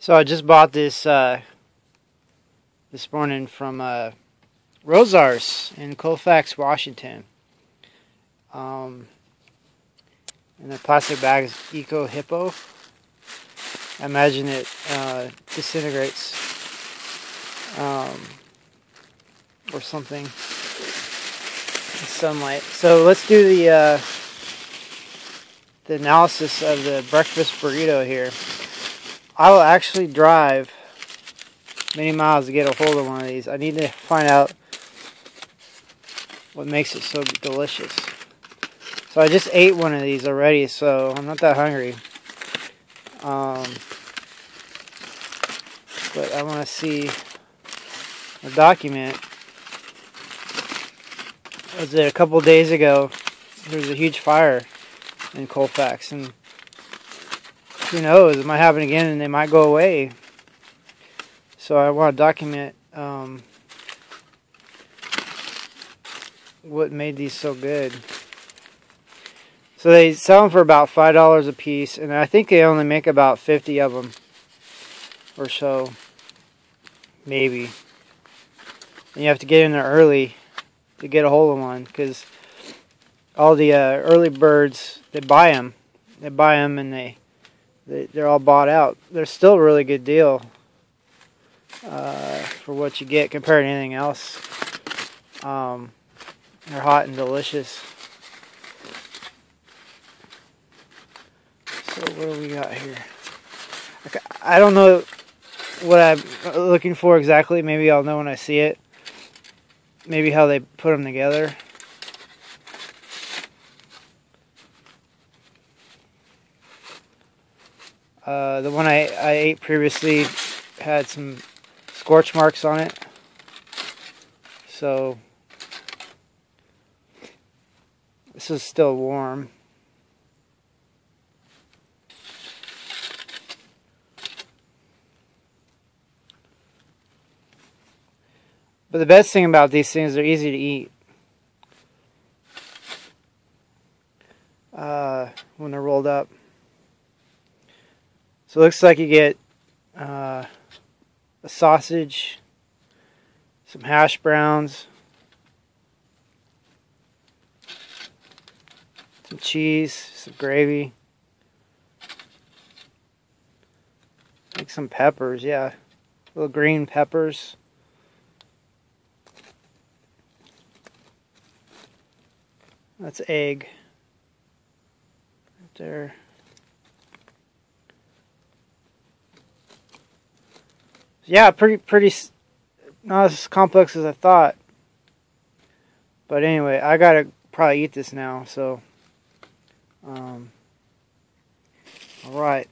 So I just bought this this morning from Rousaurs in Colfax, Washington. And the plastic bag is Eco Hippo. I imagine it disintegrates or something in sunlight. So let's do the analysis of the breakfast burrito here. I will actually drive many miles to get a hold of one of these. I need to find out what makes it so delicious. So I just ate one of these already, so I'm not that hungry. But I want to see the document. Was it a couple days ago? There was a huge fire in Colfax, and who knows, it might happen again and they might go away. So I want to document what made these so good. So they sell them for about $5 a piece, and I think they only make about 50 of them or so, maybe. And you have to get in there early to get a hold of one, because all the early birds, they buy them and they're all bought out. They're still a really good deal for what you get compared to anything else. They're hot and delicious. So what do we got here? I don't know what I'm looking for exactly. Maybe I'll know when I see it. Maybe how they put them together. The one I ate previously had some scorch marks on it. So this is still warm. But the best thing about these things, they're easy to eat. When they're rolled up. So it looks like you get a sausage, some hash browns, some cheese, some gravy, like some peppers, yeah, little green peppers. That's egg right there. Yeah, pretty not as complex as I thought. But anyway, I gotta probably eat this now. So, all right.